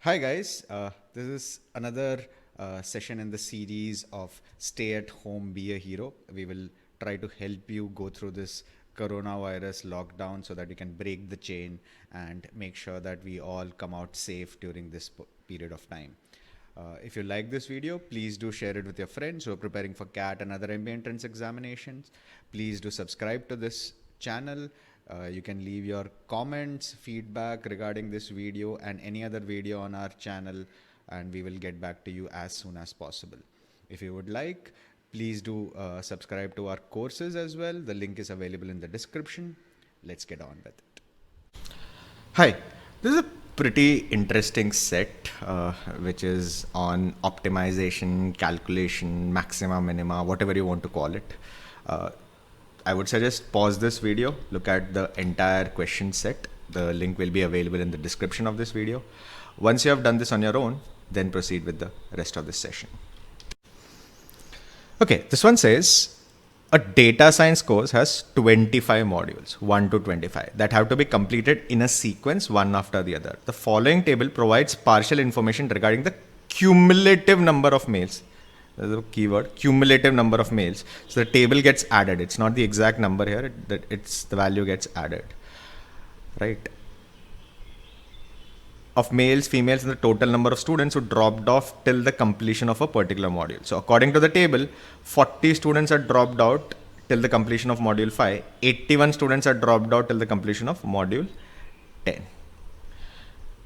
Hi, guys. This is another session in the series of Stay at Home, Be a Hero. We will try to help you go through this coronavirus lockdown so that you can break the chain and make sure that we all come out safe during this period of time. If you like this video, please do share it with your friends who are preparing for CAT and other MBA entrance examinations. Please do subscribe to this channel. You can leave your comments, feedback regarding this video and any other video on our channel, and we will get back to you as soon as possible. If you would like, please do subscribe to our courses as well. The link is available in the description. Let's get on with it. Hi, this is a pretty interesting set, which is on optimization, calculation, maxima, minima, whatever you want to call it. I would suggest pause this video, look at the entire question set. The link will be available in the description of this video. Once you have done this on your own, then proceed with the rest of this session. Okay, this one says a data science course has 25 modules, 1 to 25, that have to be completed in a sequence, one after the other. The following table provides partial information regarding the cumulative number of mails. There's a keyword, cumulative number of mails. So the table gets added. It's not the exact number here, it's the value gets added, right? Of males, females, and the total number of students who dropped off till the completion of a particular module. So according to the table, 40 students are dropped out till the completion of module 5. 81 students are dropped out till the completion of module 10.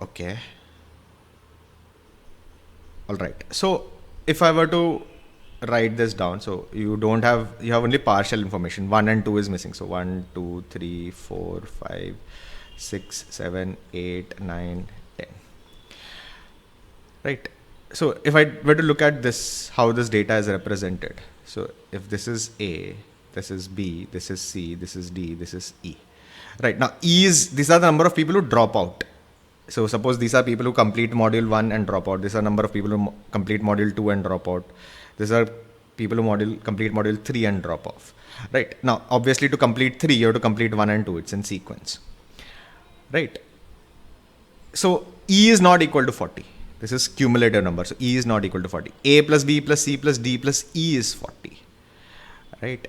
Okay. All right. So if I were to write this down, so you have only partial information. 1 and 2 is missing. So 1, 2, 3, 4, 5, 6, 7, 8, 9, 10. Right. So if I were to look at this, how this data is represented. So if this is A, this is B, this is C, this is D, this is E. Right. Now these are the number of people who drop out. So suppose these are people who complete module 1 and drop out. These are number of people who complete module 2 and drop out. These are people who complete module 3 and drop off. Right. Now, obviously to complete 3, you have to complete 1 and 2. It's in sequence. Right. So E is not equal to 40. This is cumulative number. So E is not equal to 40. A plus B plus C plus D plus E is 40. Right.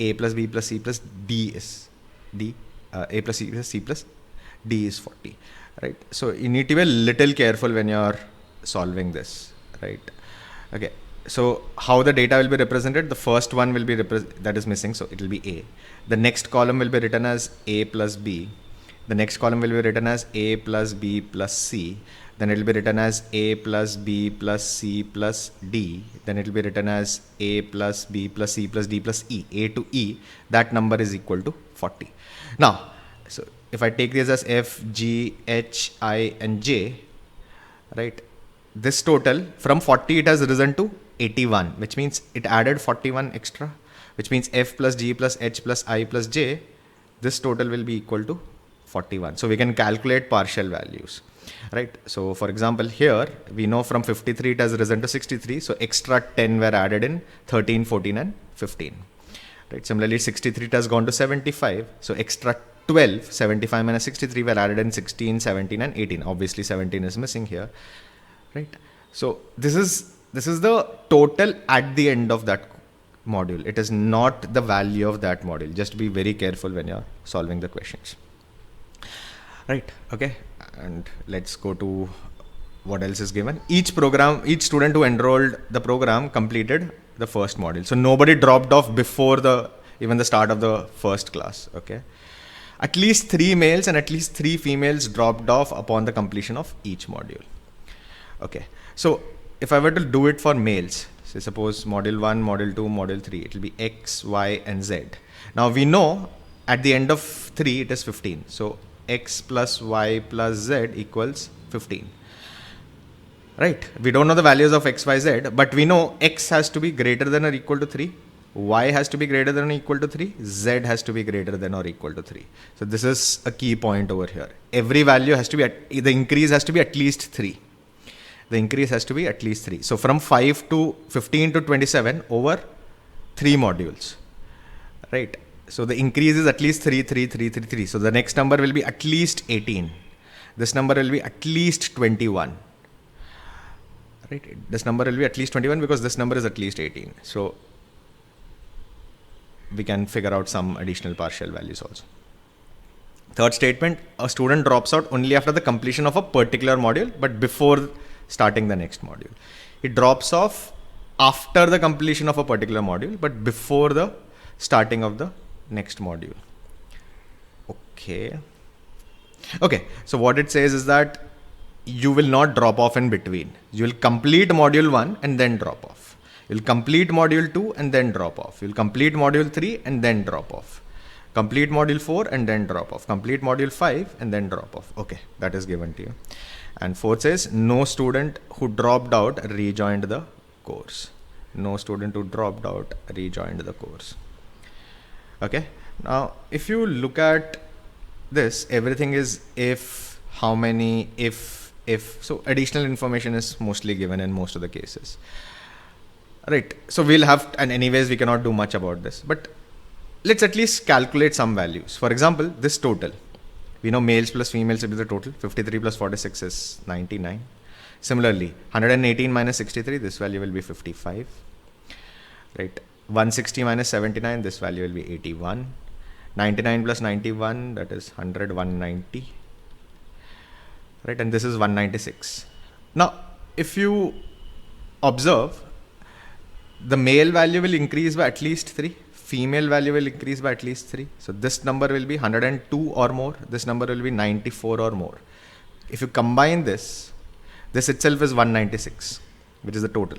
A plus B plus C plus D is D. A plus C plus C plus D is 40. Right. So you need to be a little careful when you're solving this. Right. Okay. So how the data will be represented? The first one will be that is missing. So it will be A. The next column will be written as A plus B. The next column will be written as A plus B plus C. Then it will be written as A plus B plus C plus D. Then it will be written as A plus B plus C plus D plus E. A to E. That number is equal to 40. Now, so if I take this as F, G, H, I, and J, right? This total from 40 it has risen to 81, which means it added 41 extra, which means F plus G plus H plus I plus J, this total will be equal to 41. So we can calculate partial values, right? So for example, here we know from 53 it has risen to 63. So extra 10 were added in 13, 14, and 15, right? Similarly, 63 it has gone to 75. So extra 12, 75 minus 63 were added in 16, 17, and 18. Obviously 17 is missing here, right? So this is the total at the end of that module. It is not the value of that module. Just be very careful when you're solving the questions. Right. Okay. And let's go to what else is given. Each student who enrolled the program completed the first module. So nobody dropped off before even the start of the first class. Okay. At least 3 males and at least 3 females dropped off upon the completion of each module. Okay. So if I were to do it for males, say suppose module 1, module 2, module 3, it will be X, Y, and Z. Now we know at the end of 3 it is 15. So X plus Y plus Z equals 15. Right? We don't know the values of X, Y, Z, but we know X has to be greater than or equal to 3. Y has to be greater than or equal to 3. Z has to be greater than or equal to 3. So this is a key point over here. Every value has to be, the increase has to be at least 3. The increase has to be at least 3. So from 5 to 15 to 27 over 3 modules, right? So the increase is at least 3, 3, 3, 3. So the next number will be at least 18. This number will be at least 21. right? This number will be at least 21 because this number is at least 18. So we can figure out some additional partial values also. Third statement, a student drops out only after the completion of a particular module, but before starting the next module. It drops off after the completion of a particular module, but before the starting of the next module. Okay. Okay, so what it says is that you will not drop off in between. You will complete module 1 and then drop off. You'll complete module 2 and then drop off. You'll complete module 3 and then drop off. Complete module 4 and then drop off. Complete module 5 and then drop off. Okay, that is given to you. And fourth says, no student who dropped out rejoined the course. No student who dropped out rejoined the course. Okay, now if you look at this, everything is if, how many, if, so additional information is mostly given in most of the cases. Right, so we'll have, and anyways we cannot do much about this, but let's at least calculate some values. For example, this total, we know males plus females will be the total. 53 plus 46 is 99. Similarly, 118 minus 63, this value will be 55. Right, 160 minus 79, this value will be 81. 99 plus 91, that is 100, 190. Right, and this is 196. Now, if you observe, the male value will increase by at least 3. Female value will increase by at least 3. So this number will be 102 or more. This number will be 94 or more. If you combine this, this itself is 196, which is the total.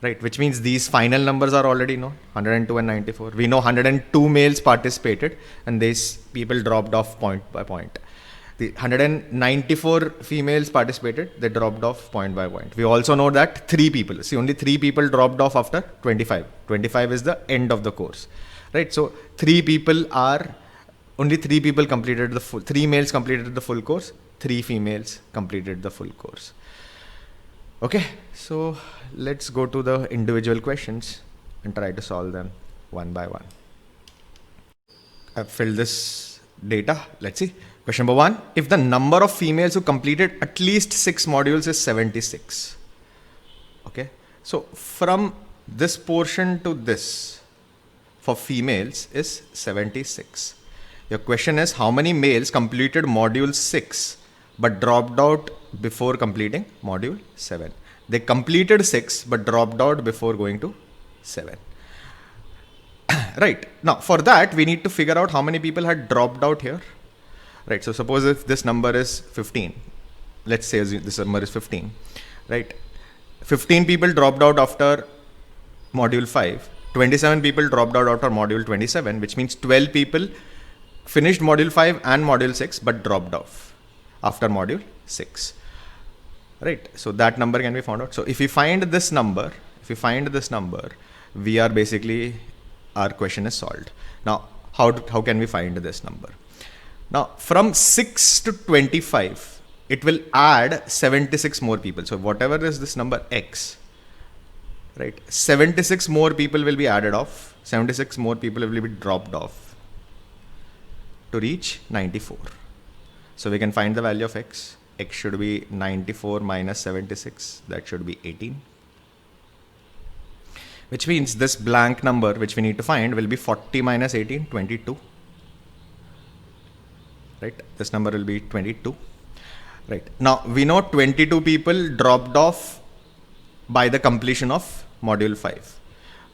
Right, which means these final numbers are already known, 102 and 94. We know 102 males participated and these people dropped off point by point. The 194 females participated, they dropped off point by point. We also know that 3 people, see only 3 people dropped off after 25. 25 is the end of the course, right? So only 3 people completed the full, 3 males completed the full course, 3 females completed the full course. Okay, so let's go to the individual questions and try to solve them one by one. I've filled this data. Let's see. Question number 1. If the number of females who completed at least 6 modules is 76. Okay. So from this portion to this for females is 76. Your question is how many males completed module 6 but dropped out before completing module 7. They completed 6 but dropped out before going to 7. Right. Now for that we need to figure out how many people had dropped out here. Right. So suppose if this number is 15, let's say this number is 15, right? 15 people dropped out after module 5, 27 people dropped out after module 27, which means 12 people finished module 5 and module 6 but dropped off after module 6. Right. So that number can be found out. So if we find this number, we are basically, our question is solved. Now, how can we find this number? Now, from 6 to 25, it will add 76 more people. So whatever is this number x, right? 76 more people will be added off. 76 more people will be dropped off to reach 94. So we can find the value of x. X should be 94 minus 76. That should be 18. Which means this blank number which we need to find will be 40 minus 18, 22. Right, this number will be 22. Right, now we know 22 people dropped off by the completion of module 5.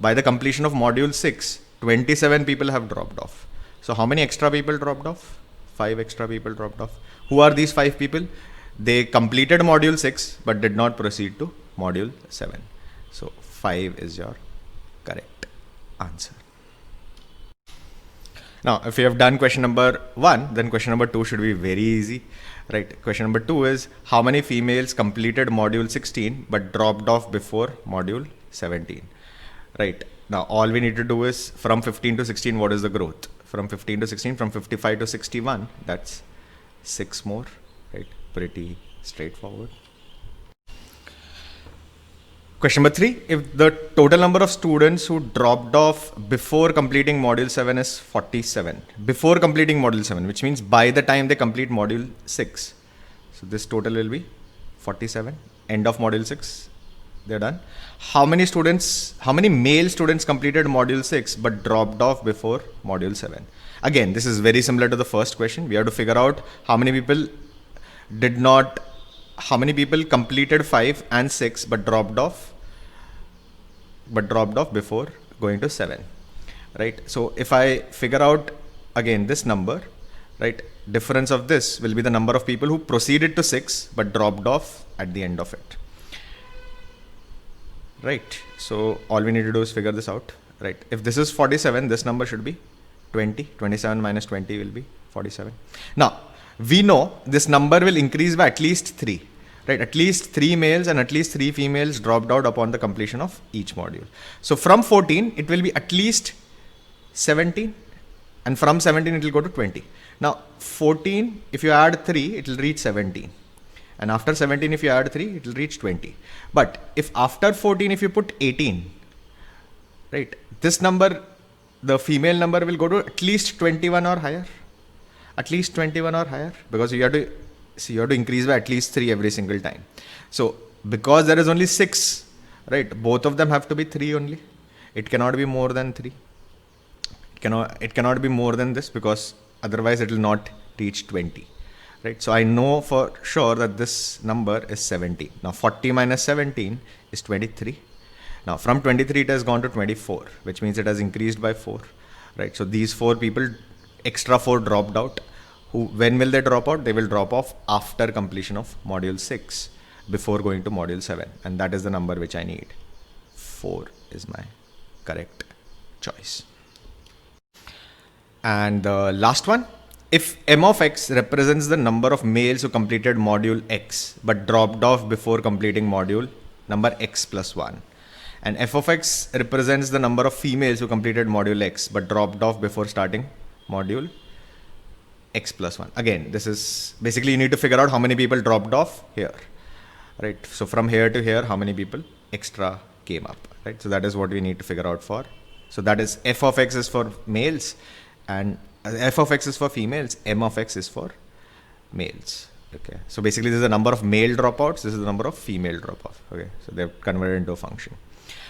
By the completion of module 6, 27 people have dropped off. So how many extra people dropped off? 5 extra people dropped off. Who are these 5 people? They completed module 6 but did not proceed to module 7. So 5 is your correct answer. Now, if you have done question number 1, then question number 2 should be very easy, right? Question number 2 is how many females completed module 16 but dropped off before module 17, right? Now, all we need to do is from 15 to 16, what is the growth? From 15 to 16, from 55 to 61, that's 6 more, right? Pretty straightforward. Question number 3, if the total number of students who dropped off before completing module 7 is 47, before completing module 7, which means by the time they complete module 6, so this total will be 47, end of module 6, They're done. How many male students completed module 6 but dropped off before module 7? Again, this is very similar to the first question. We have to figure out how many people completed 5 and 6 but dropped off before going to 7, right? So if I figure out again this number, right, difference of this will be the number of people who proceeded to 6 but dropped off at the end of it, right? So all we need to do is figure this out, right? If this is 47, this number should be 20. 27 minus 20 will be 47. Now we know this number will increase by at least 3, right? At least 3 males and at least 3 females dropped out upon the completion of each module. So from 14 it will be at least 17, and from 17 it will go to 20. Now 14, if you add 3, it will reach 17, and after 17 if you add 3, it will reach 20. But if after 14 if you put 18, right, this number, the female number, will go to at least 21 or higher. At least 21 or higher, because you have to increase by at least 3 every single time. So because there is only 6, right, both of them have to be 3 only. It cannot be more than 3. It cannot be more than this, because otherwise it will not reach 20, right? So I know for sure that this number is 17. Now 40 minus 17 is 23. Now from 23 it has gone to 24, which means it has increased by 4, right? So these 4 people, extra 4, dropped out. When will they drop out? They will drop off after completion of module 6 before going to module 7, and that is the number which I need. 4 is my correct choice. And the last one, if m of x represents the number of males who completed module x but dropped off before completing module number x plus 1, and f of x represents the number of females who completed module x but dropped off before starting module x plus 1. Again, this is basically, you need to figure out how many people dropped off here, right? So from here to here, how many people extra came up, right? So that is what we need to figure out for. So that is f of x is for males, and f of x is for females, m of x is for males. Okay, so basically this is the number of male dropouts, this is the number of female drop-off. Okay, so they're converted into a function,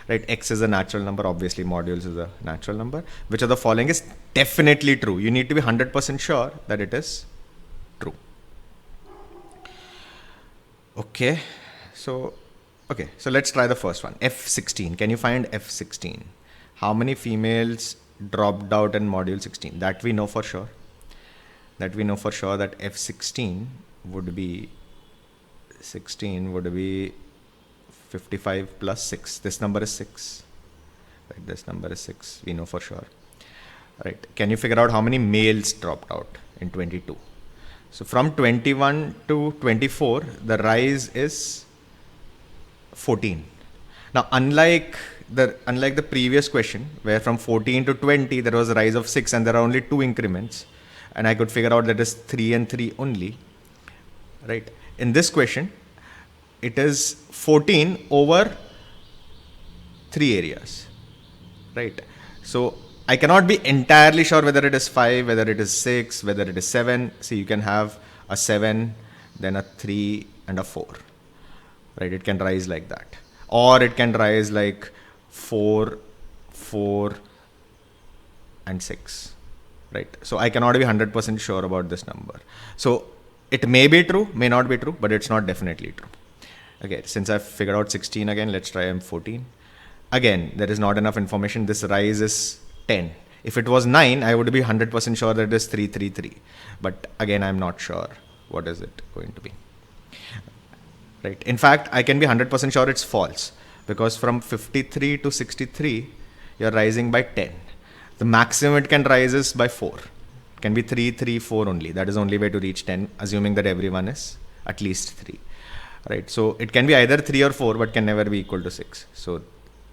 right? X is a natural number, obviously modules is a natural number. Which of the following is definitely true? You need to be 100% sure that it is true. Okay, so let's try the first one. F16, can you find F16? How many females dropped out in module 16? That we know for sure. That F16 would be 55 plus 6. This number is 6. Right, this number is 6. We know for sure. Right. Can you figure out how many males dropped out in 22? So from 21 to 24, the rise is 14. Now, unlike the previous question, where from 14 to 20 there was a rise of 6 and there are only 2 increments, and I could figure out that is 3 and 3 only, right? In this question, it is 14 over 3 areas, right? So I cannot be entirely sure whether it is 5, whether it is 6, whether it is 7. See, you can have a 7, then a 3 and a 4, right? It can rise like that, or it can rise like 4, 4 and 6, right? So I cannot be 100% sure about this number. So it may be true, may not be true, but it's not definitely true. Okay, since I've figured out 16 again, let's try M14. Again, there is not enough information. This rise is 10. If it was 9, I would be 100% sure that it is 3, 3, 3. But again, I'm not sure what is it going to be. Right. In fact, I can be 100% sure it's false, because from 53 to 63, you're rising by 10. The maximum it can rise is by 4. It can be 3, 3, 4 only. That is the only way to reach 10, assuming that everyone is at least 3. Right. So it can be either 3 or 4, but can never be equal to 6. So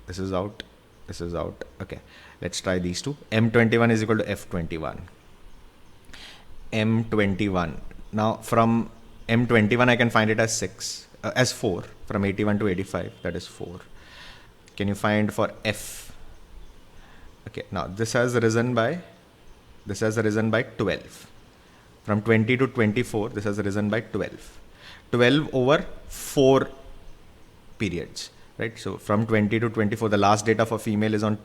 this is out. This is out. Okay. Let's try these two. M21 is equal to F21. M21. Now from M21, I can find it as 6, as 4. From 81 to 85, that is 4. Can you find for F? Okay. Now this has risen by 12. From 20 to 24, this has risen by 12. 12 over 4 periods. right? So from 20 to 24, the last data for female is on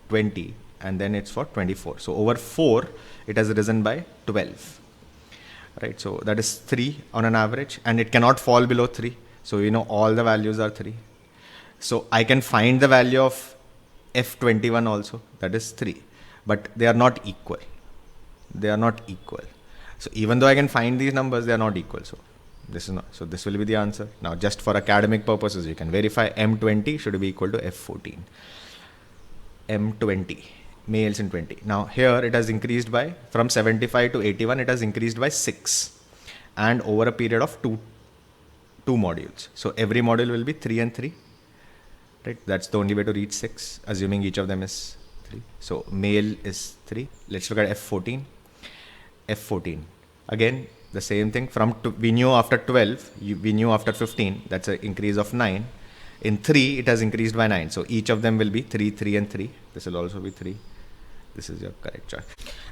20, and then it's for 24. So over 4, it has risen by 12, right? So that is 3 on an average, and it cannot fall below 3. So all the values are 3. So I can find the value of F21 also, that is 3, but they are not equal. They are not equal. So even though I can find these numbers, they are not equal. So this is not. So this will be the answer. Now, just for academic purposes, you can verify M20 should be equal to F14. M20 males in 20. Now here it has increased by from 75 to 81. It has increased by 6, and over a period of two modules. So every module will be 3 and 3. Right? That's the only way to reach 6, assuming each of them is 3. So male is 3. Let's look at F14. F14. Again, the same thing. We knew after 12, we knew after 15, that's an increase of 9. In 3, it has increased by 9. So each of them will be 3, 3, and 3. This will also be 3. This is your correct choice.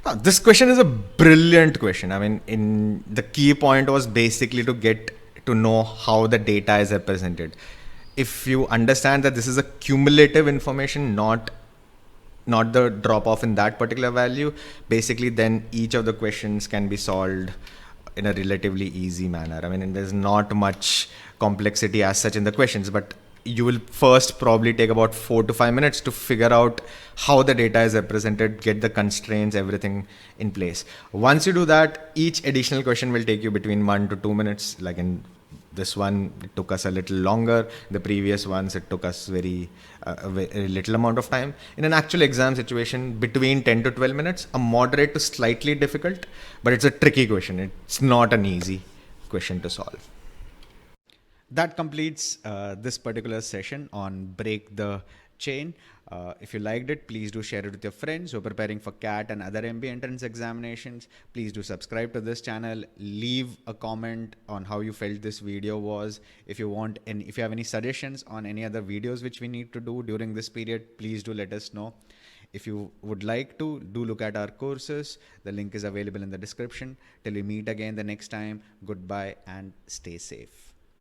Now, this question is a brilliant question. I mean, the key point was basically to get to know how the data is represented. If you understand that this is a cumulative information, not the drop off in that particular value, basically then each of the questions can be solved in a relatively easy manner. I mean, there's not much complexity as such in the questions, but you will first probably take about 4 to 5 minutes to figure out how the data is represented, get the constraints, everything in place. Once you do that, each additional question will take you between 1 to 2 minutes. Like in this one, it took us a little longer. The previous ones, it took us very little amount of time. In an actual exam situation, between 10 to 12 minutes, a moderate to slightly difficult, but it's a tricky question. It's not an easy question to solve. That completes this particular session on Break the Chain. If you liked it, please do share it with your friends who are preparing for CAT and other MBA entrance examinations. Please do subscribe to this channel. Leave a comment on how you felt this video was. If you have any suggestions on any other videos which we need to do during this period, please do let us know. If you would like to, do look at our courses. The link is available in the description. Till we meet again the next time, goodbye and stay safe.